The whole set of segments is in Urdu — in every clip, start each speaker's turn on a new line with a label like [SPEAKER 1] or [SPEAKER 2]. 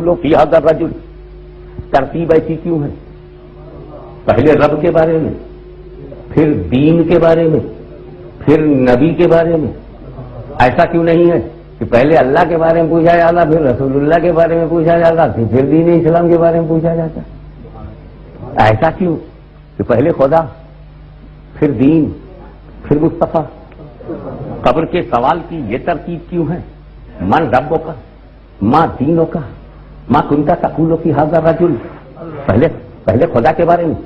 [SPEAKER 1] تقولوا فی ھذا الرجل، ترتیب ایسی کیوں ہے؟ پہلے رب کے بارے میں، پھر دین کے بارے میں، پھر نبی کے بارے میں. ایسا کیوں نہیں ہے کہ پہلے اللہ کے بارے میں پوچھا جاتا، پھر رسول اللہ کے بارے میں پوچھا جاتا، پھر دین اسلام کے بارے میں پوچھا جاتا؟ ایسا کیوں کہ پہلے خدا، پھر دین، پھر مصطفیٰ؟ قبر کے سوال کی یہ ترتیب کیوں ہے؟ من ربوں کا، ماں دینوں کا، ماں کنتا تقولو فی ھذا الرجل، پہلے خدا کے بارے میں.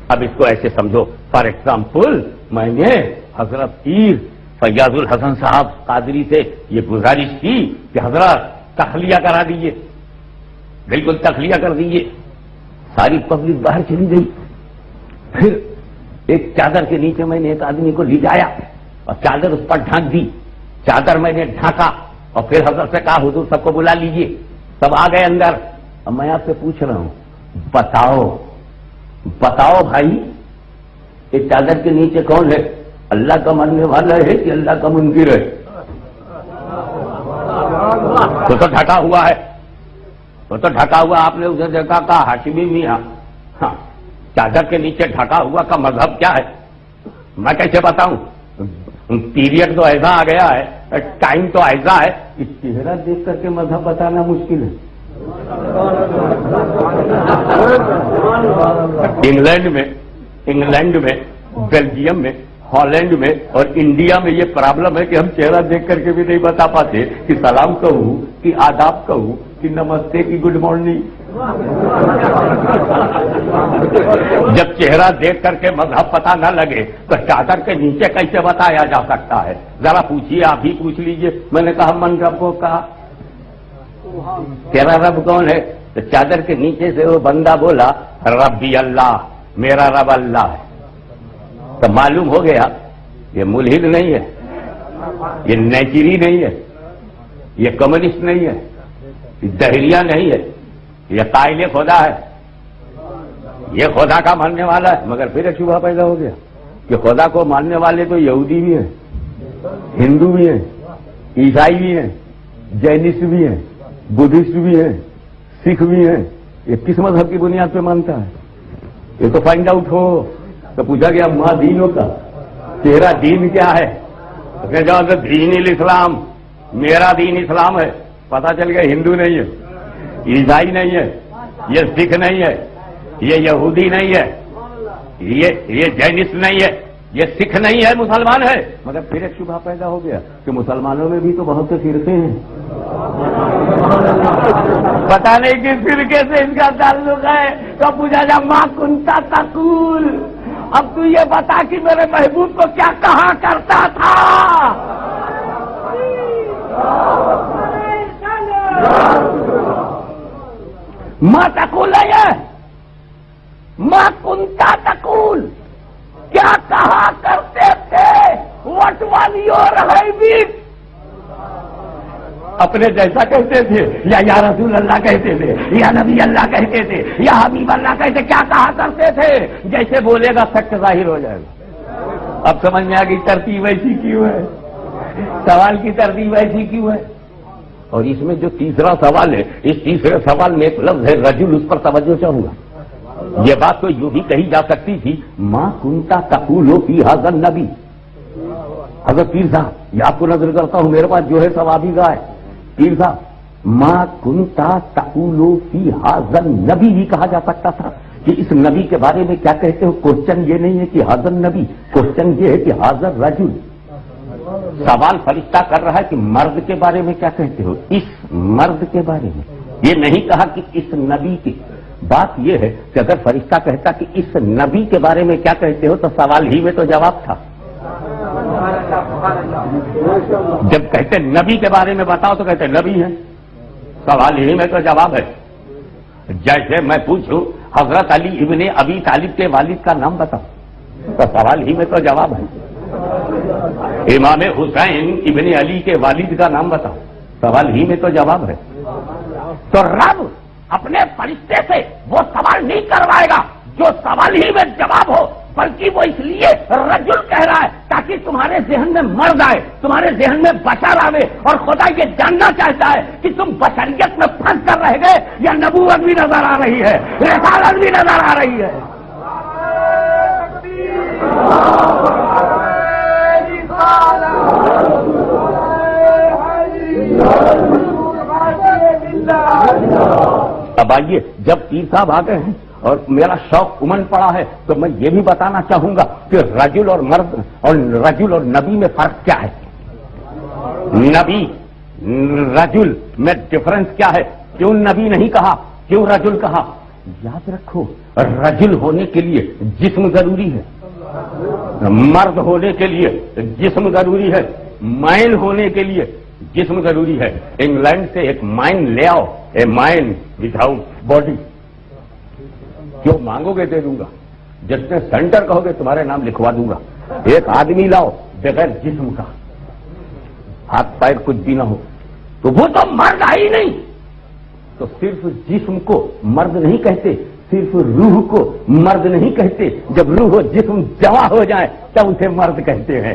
[SPEAKER 1] اب اس کو ایسے سمجھو، فار ایگزامپل میں نے حضرت پیر فیاض الحسن صاحب قادری سے یہ گزارش کی کہ حضرت تخلیہ کرا دیجیے، بالکل تخلیہ کر دیجیے. ساری پبلک باہر چلی گئی. پھر ایک چادر کے نیچے میں نے ایک آدمی کو لے جایا اور چادر اس پر ڈھانک دی. چادر میں نے ڈھانکا اور پھر حضرت سے کہا حضور سب کو بلا لیجیے. سب آ گئے اندر. اب میں آپ سے پوچھ رہا ہوں، بتاؤ بھائی، یہ چادر کے نیچے کون ہے؟ اللہ کا ماننے والا ہے کہ اللہ کا منکر ہے؟ تو ڈھکا ہوا ہے، تو ڈھکا ہوا. آپ نے اسے دیکھا، کہا ہاشمی میاں. ہاں، چادر کے نیچے ڈھکا ہوا کا مذہب کیا ہے؟ میں کیسے بتاؤں؟ پیریڈ تو ایسا آ گیا ہے، ٹائم تو ایسا ہے کہ چہرہ دیکھ کر کے مذہب بتانا مشکل ہے. انگلینڈ میں، بیلجیم میں، ہالینڈ میں اور انڈیا میں یہ پرابلم ہے کہ ہم چہرہ دیکھ کر کے بھی نہیں بتا پاتے کہ سلام کہوں کہ آداب کہوں کہ نمستے کی گڈ مارننگ. جب چہرہ دیکھ کر کے مذہب پتہ نہ لگے تو چادر کے نیچے کیسے بتایا جا سکتا ہے؟ ذرا پوچھیے، آپ ہی پوچھ لیجئے. میں نے کہا من ربوں کا، تیرا رب کون ہے؟ تو چادر کے نیچے سے وہ بندہ بولا ربی اللہ، میرا رب اللہ ہے. تو معلوم ہو گیا یہ ملحد نہیں ہے، یہ نیچری نہیں ہے، یہ کمیونسٹ نہیں ہے، یہ دہریہ نہیں ہے، یہ قائل خدا ہے، یہ خدا کا ماننے والا ہے. مگر پھر ایک شبہ پیدا ہو گیا کہ خدا کو ماننے والے تو یہودی بھی ہیں، ہندو بھی ہیں، عیسائی بھی ہیں، جینسٹ بھی ہیں، بدھسٹ بھی ہیں، سکھ بھی ہیں. یہ کس مذہب کی بنیاد پہ مانتا ہے؟ یہ تو فائنڈ آؤٹ ہو. تو پوچھا گیا ماں دینوں کا، تیرا دین کیا ہے؟ جواب دین الاسلام، میرا دین اسلام ہے. پتا چل گیا ہندو نہیں ہے، عیسائی نہیں ہے، یہ سکھ نہیں ہے، یہ یہودی نہیں ہے، یہ جینسٹ نہیں ہے، یہ سکھ نہیں ہے، مسلمان ہے. مگر پھر ایک شبہ پیدا ہو گیا کہ مسلمانوں میں بھی تو بہت سے فرقے ہیں. پتا نہیں کس فرقے سے ان کا تعلق ہے. تو پوچھا جا ماں کنتا تقول، اب تو یہ بتا کہ میرے محبوب کو کیا کہا کرتا تھا؟ ماں تقول ہے، ماں کنتا تقول، کیا کہا کرتے تھے؟ What was your habit? اپنے جیسا کہتے تھے یا رسول اللہ کہتے تھے یا نبی اللہ کہتے تھے یا حبیب اللہ کہتے؟ کیا کہا کرتے تھے؟ جیسے بولے گا فیکٹ ظاہر ہو جائے گا. اب سمجھ میں آ گئی ترتیب ایسی کیوں ہے، سوال کی ترتیب ایسی کیوں ہے. اور اس میں جو تیسرا سوال ہے، اس تیسرے سوال میں ایک لفظ ہے رجل، اس پر توجہ چاہوں گا. یہ بات تو یوں بھی کہی جا سکتی تھی ماں کنتا تقول فی ھذا النبی. حضرت پیر صاحب، یہ آپ کو نظر کرتا ہوں، میرے پاس جو ہے سب آپ ہی کا ہے. پیر صاحب، ماں کنتا تقول فی ھذا النبی بھی کہا جا سکتا تھا کہ اس نبی کے بارے میں کیا کہتے ہو. کوشچن یہ نہیں ہے کہ ھذا النبی، کوشچن یہ ہے کہ ھذا الرجل. سوال فرشتہ کر رہا ہے کہ مرد کے بارے میں کیا کہتے ہو، اس مرد کے بارے میں. یہ نہیں کہا کہ اس نبی کے. بات یہ ہے کہ اگر فرشتہ کہتا کہ اس نبی کے بارے میں کیا کہتے ہو تو سوال ہی میں تو جواب تھا. جب کہتے نبی کے بارے میں بتاؤ تو کہتے نبی ہے، سوال ہی میں تو جواب ہے. جیسے میں پوچھوں حضرت علی ابن ابی طالب کے والد کا نام بتاؤ تو سوال ہی میں تو جواب ہے. امام حسین ابن علی کے والد کا نام بتاؤ، سوال ہی میں تو جواب ہے. تو رب اپنے فرشتے سے وہ سوال نہیں کروائے گا جو سوال ہی میں جواب ہو، بلکہ وہ اس لیے رجل کہہ رہا ہے تاکہ تمہارے ذہن میں مرد آئے، تمہارے ذہن میں بشر آئے، اور خدا یہ جاننا چاہتا ہے کہ تم بشریت میں پھنس کر رہ گئے یا نبوت بھی نظر آ رہی ہے، رسالت بھی نظر آ رہی ہے۔ اب آئیے، جب پیر صاحب آ گئے ہیں اور میرا شوق امن پڑا ہے تو میں یہ بھی بتانا چاہوں گا کہ رجل اور مرد اور رجل اور نبی میں فرق کیا ہے۔ نبی رجل میں ڈفرنس کیا ہے؟ کیوں نبی نہیں کہا، کیوں رجل کہا؟ یاد رکھو، رجل ہونے کے لیے جسم ضروری ہے، مرد ہونے کے لیے جسم ضروری ہے، مائن ہونے کے لیے جسم ضروری ہے۔ انگلینڈ سے ایک مائن لے آؤ، اے مائن وداؤٹ باڈی، جو مانگو گے دے دوں گا، جتنے سینٹر کہو گے تمہارے نام لکھوا دوں گا۔ ایک آدمی لاؤ بغیر جسم کا، ہاتھ پیر کچھ بھی نہ ہو، تو وہ تو مرد ہی نہیں۔ تو صرف جسم کو مرد نہیں کہتے، صرف روح کو مرد نہیں کہتے، جب روح و جسم جمع ہو جائے تب اسے مرد کہتے ہیں۔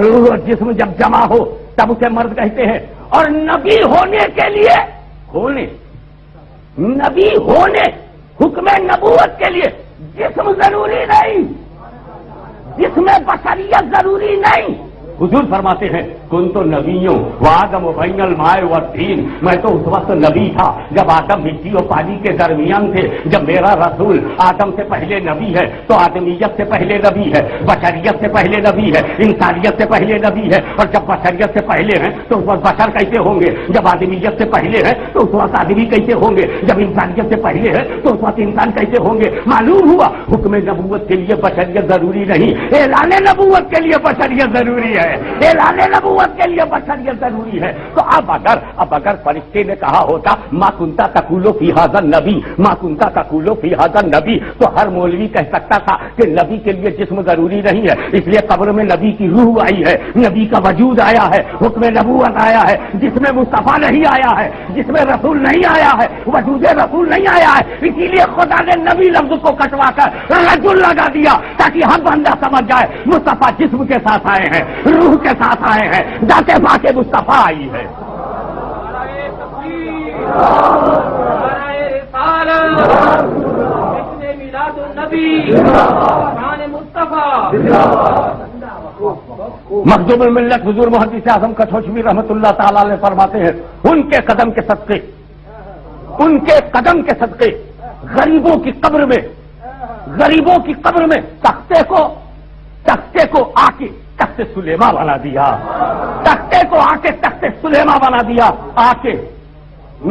[SPEAKER 1] روح و جسم جب جمع ہو تب اسے مرد کہتے ہیں۔ اور نبی ہونے کے لیے نبی ہونے حکم نبوت کے لیے جسم ضروری نہیں، جسم بشریت ضروری نہیں۔ حضور فرماتے ہیں کن تو نبیوں وآدم و بین الماء والطین، میں تو اس وقت نبی تھا جب آدم مٹی اور پانی کے درمیان تھے۔ جب میرا رسول آدم سے پہلے نبی ہے تو آدمیت سے پہلے نبی ہے، بشریت سے پہلے نبی ہے، انسانیت سے پہلے نبی ہے۔ اور جب بشریت سے پہلے ہیں تو اس وقت بشر کیسے ہوں گے؟ جب آدمیت سے پہلے ہیں تو اس وقت آدمی کیسے ہوں گے؟ جب انسانیت سے پہلے ہے تو اس وقت انسان کیسے ہوں گے؟ معلوم ہوا حکم نبوت کے لیے بشریت ضروری نہیں، اعلان نبوت کے لیے بشریت ضروری ہے، اعلان نبوت کے لیے بشریت ضروری ہے۔ تو اب اگر فرشتے نے کہا ہوتا ما کنتا تقولو فی ھذا النبی، ما کنتا تقولو فی ھذا النبی، تو ہر مولوی کہہ سکتا تھا کہ نبی کے لیے جسم ضروری نہیں ہے، اس لیے قبر میں نبی کی روح آئی ہے، نبی کا وجود آیا ہے، حکم نبوت آیا ہے، جس میں مصطفیٰ نہیں آیا ہے، جس میں رسول نہیں آیا ہے، وجود رسول نہیں آیا ہے۔ اسی لیے خدا نے نبی لفظ کو کٹوا کر رجل لگا دیا تاکہ ہر بندہ سمجھ جائے مصطفیٰ جسم کے ساتھ آئے ہیں، روح کے ساتھ آئے ہیں، ذات پاک مصطفیٰ آئی ہے۔ مخدوم الملت حضور محدث اعظم کٹھوچوی رحمت اللہ تعالی علیہ فرماتے ہیں ان کے قدم کے صدقے، ان کے قدم کے صدقے غریبوں کی قبر میں تختے کو آ کے تخت سلیما بنا دیا، تختے کو آ کے تخت سلیما بنا دیا۔ آ کے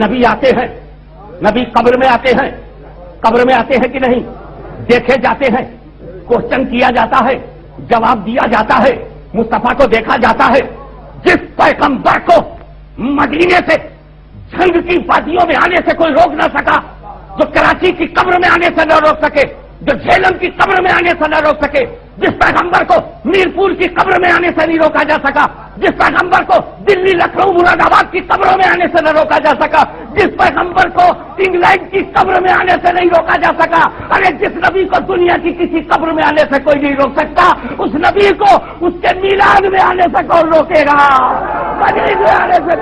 [SPEAKER 1] نبی آتے ہیں، نبی قبر میں آتے ہیں کہ نہیں؟ دیکھے جاتے ہیں، کوشچن کیا جاتا ہے، جواب دیا جاتا ہے، مصطفیٰ کو دیکھا جاتا ہے۔ جس پیغمبر کو مدینے سے جھنگ کی وادیوں میں آنے سے کوئی روک نہ سکا، جو کراچی کی قبر میں آنے سے نہ روک سکے، جو جھیلم کی قبر میں آنے سے نہ روک سکے، جس پیغمبر کو میرپور کی قبر میں آنے سے نہیں روکا جا سکا، جس پیغمبر کو دلی لکھنؤ مراد آباد کی قبروں میں آنے سے نہ روکا جا سکا، جس پیغمبر کو انگلینڈ کی قبر میں آنے سے نہیں روکا جا سکا، ارے جس نبی کو دنیا کی کسی قبر میں آنے سے کوئی نہیں روک سکتا، اس نبی کو اس کے میلاد میں آنے سے کون روکے گا؟ مجلس میں آنے سے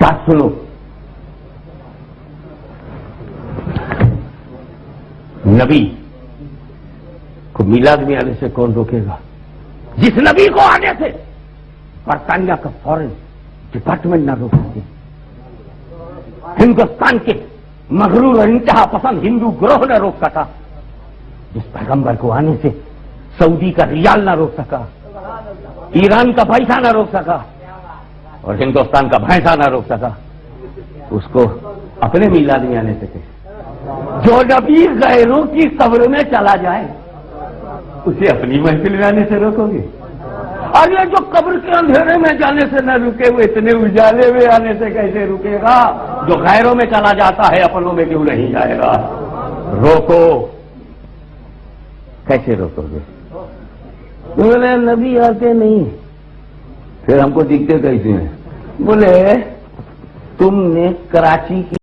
[SPEAKER 1] بات سنو، نبی کو میلاد میں آنے سے کون روکے گا؟ جس نبی کو آنے سے برطانیہ کا فورن ڈپارٹمنٹ نہ روک سکے، ہندوستان کے مغرور اور انتہا پسند ہندو گروہ نہ روک سکا، جس پیغمبر کو آنے سے سعودی کا ریال نہ روک سکا، ایران کا پیسہ نہ روک سکا اور ہندوستان کا بھینسا نہ روک سکا، اس کو اپنے میلاد میں آنے سے کہے۔ جو نبی غیروں کی قبر میں چلا جائے اسے اپنی محفل میں آنے سے روکو گے؟ اور یہ جو قبر کے اندھیرے میں جانے سے نہ رکے وہ اتنے اجالے میں آنے سے کیسے رکے گا؟ جو غیروں میں چلا جاتا ہے اپنوں میں کیوں نہیں جائے گا؟ روکو. کیسے روکو گے؟ بولے نبی آتے نہیں. پھر ہم کو دکھتے کیسے ہیں؟ بولے تم نے کراچی کی